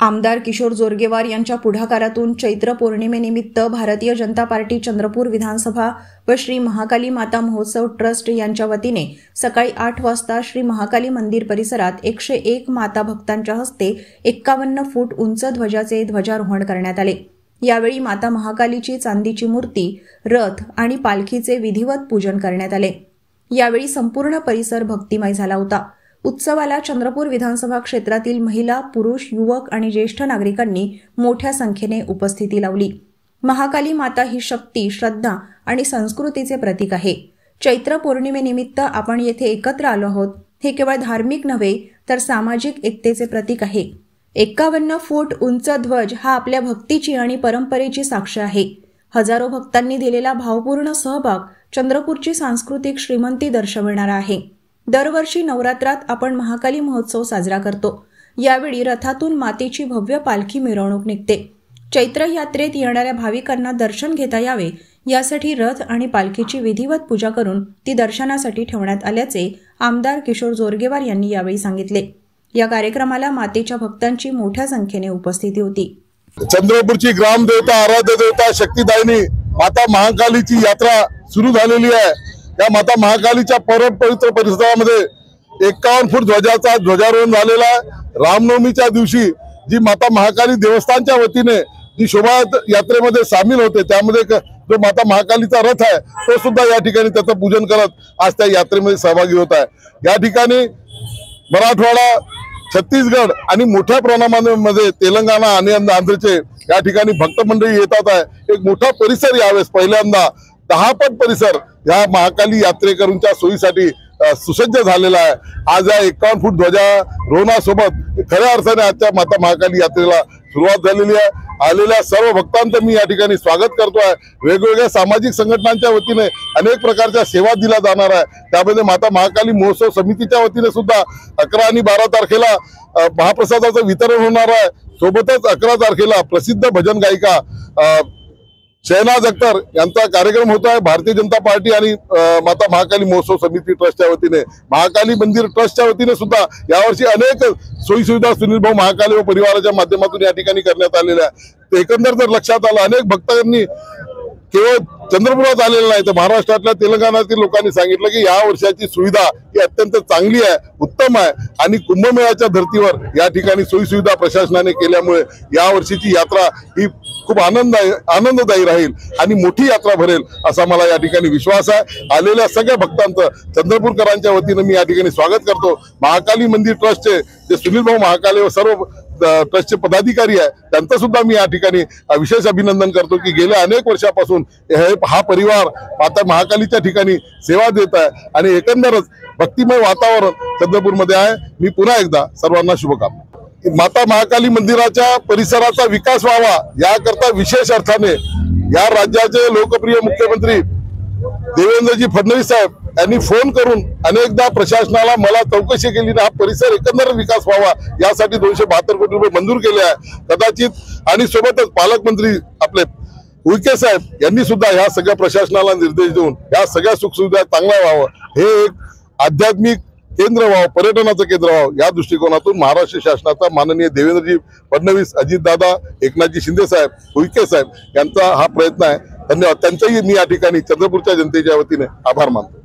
आमदार किशोर जोरगेवार यांच्या पुढाकारातून चैत्र पौर्णिमेनिमित्त भारतीय जनता पार्टी चंद्रपूर विधानसभा व श्री महाकाली माता महोत्सव ट्रस्ट यांच्या वतीने सकाळी 8 वाजता श्री महाकाली मंदिर परिसरात 101 माता भक्तांच्या हस्ते 51 फूट उंच ध्वजाचे ध्वजारोहण करण्यात आले। यावेळी माता महाकालीची चांदीची मूर्ती, रथ आणि पालखीचे विधिवत पूजन करण्यात आले। यावेळी संपूर्ण परिसर भक्तिमय झाला होता। उत्सवाला चंद्रपूर विधानसभा क्षेत्रातील महिला, पुरुष, युवक आणि ज्येष्ठ नागरिकांनी मोठ्या संख्येने उपस्थिती लावली। महाकाली माता ही शक्ती, श्रद्धा आणि संस्कृतीचे प्रतीक आहे। चैत्र पौर्णिमेनिमित्त आपण येथे एकत्र आलो आहोत। हे केवळ धार्मिक नव्हे तर सामाजिक एकतेचे प्रतीक आहे। 51 फूट उंच ध्वज हा आपल्या भक्तीची आणि परंपरेची साक्ष आहे। हजारो भक्तांनी दिलेला भावपूर्ण सहभाग चंद्रपूरची सांस्कृतिक श्रीमंती दर्शविणारा आहे। दरवर्षी नवरात्रात आपण महाकाली महोत्सव साजरा करतो। यावेळी रथातून मातेची भव्य पालखी मिरवणूक निघते। चैत्र यात्रेत येणाऱ्या भाविकांना दर्शन घेता यावे यासाठी रथ आणि पालखीची विधिवत पूजा करून ती दर्शनासाठी ठेवण्यात आल्याचे आमदार किशोर जोरगेवार यांनी यावेळी सांगितले। या कार्यक्रमाला मातेच्या भक्तांची मोठ्या संख्येने उपस्थिती होती। चंद्रपूरची ग्रामदेवता, आराध्य देवता, शक्तिदायिनी माता महाकालीची यात्रा सुरू झालेली आहे। या माता महाकालीच्या पवित्र परिसरामध्ये 51 फूट ध्वजाचा ध्वजारोहण झालेला आहे। रामनवमीच्या दिवशी जी माता महाकाली देवस्थानच्या वतीने जी शोभा यात्रेमध्ये सामील होते, त्यामध्ये जो माता महाकालीचा रथ आहे तो सुद्धा या ठिकाणी त्याचं पूजन करत आज त्या यात्रेमध्ये सहभागी होत आहे। या ठिकाणी मराठवाडा, छत्तीसगड आणि मोठ्या प्रमाणामध्ये तेलंगणा आणि आंध्रचे या ठिकाणी भक्त मंडळी येतात आहे। एक मोठा परिसर यावेळेस पहिल्यांदा 10 पट परिसर या महाकाली यात्रेकरूंच्या सोयीसाठी सुसज्ज झालेला आहे। आज या 51 फूट ध्वजारोहणासोबत खऱ्या अर्थाने आजच्या माता महाकाली यात्रेला सुरुवात झालेली आहे। आलेल्या सर्व भक्तांचं मी या ठिकाणी स्वागत करतोय। वेगवेगळ्या सामाजिक संघटनांच्या वतीने अनेक प्रकारच्या सेवा दिल्या जाणार आहे। त्यामध्ये माता महाकाली महोत्सव समितीच्या वतीने सुद्धा 11 आणि 12 तारखेला महाप्रसादाचं वितरण होणार आहे। सोबतच 11 तारखेला प्रसिद्ध भजन गायिका शहनाज अख्तर यांचा कार्यक्रम होता है। भारतीय जनता पार्टी आणि माता महाकाली महोत्सव समिती ट्रस्टच्या वतीने, महाकाली मंदिर ट्रस्टच्या वतीने सुद्धा यावर्षी अनेक सोयी सुविधा सुनील भाऊ महाकाली व परिवाराच्या माध्यमातून या ठिकाणी करण्यात आलेल्या आहे। एकंदर जर लक्षात आलं, अनेक भक्तांनी केवळ चंद्रपुरात आलेलं नाही तर महाराष्ट्रातल्या, तेलंगणातील लोकांनी सांगितलं की या वर्षाची सुविधा ही अत्यंत चांगली आहे, उत्तम आहे आणि कुंभमेळ्याच्या धर्तीवर या ठिकाणी सोयी सुविधा प्रशासनाने केल्यामुळे या वर्षीची यात्रा ही खूप आनंददायी राहील आणि मोठी यात्रा भरेल असा मला या ठिकाणी विश्वास आहे। आलेल्या सगळ्या भक्तांचं चंद्रपूरकरांच्या वतीने मी या ठिकाणी स्वागत करतो। महाकाली मंदिर ट्रस्टचे जे सुनील भाऊ महाकाली व सर्व ट्रस्टचे पदाधिकारी आहे त्यांचं सुद्धा मी या ठिकाणी विशेष अभिनंदन करतो की गेल्या अनेक वर्षापासून हा परिवार माता महाकालीच्या ठिकाणी सेवा देत आहे आणि एकंदरच भक्तिमय वातावरण चंद्रपूरमध्ये आहे। मी पुन्हा एकदा सर्वांना शुभकामना। माता महाकाली मंदिराच्या परिसराचा विकास व्हावा याकरता विशेष अर्थाने या राज्याचे लोकप्रिय मुख्यमंत्री देवेंद्रजी फडणवीस साहेब यांनी फोन करून अनेकदा प्रशासनाला मला चौकशी केली, हा परिसर एकंदर विकास व्हावा यासाठी 272 कोटी रुपये मंजूर केले आहे कदाचित। आणि सोबतच पालकमंत्री आपले उईके साहेब यांनी सुद्धा ह्या सगळ्या प्रशासनाला निर्देश देऊन या सगळ्या सुखसुविधा चांगल्या व्हावं, हे एक आध्यात्मिक केंद्र व्हावं, पर्यटनाचं केंद्र व्हावं या दृष्टिकोनातून महाराष्ट्र शासनाचा माननीय देवेंद्रजी फडणवीस, अजितदादा, एकनाथजी शिंदे साहेब, उईके साहेब यांचा हा प्रयत्न आहे। धन्यवाद। त्यांचाही मी या ठिकाणी चंद्रपूरच्या जनतेच्या वतीने आभार मानतो।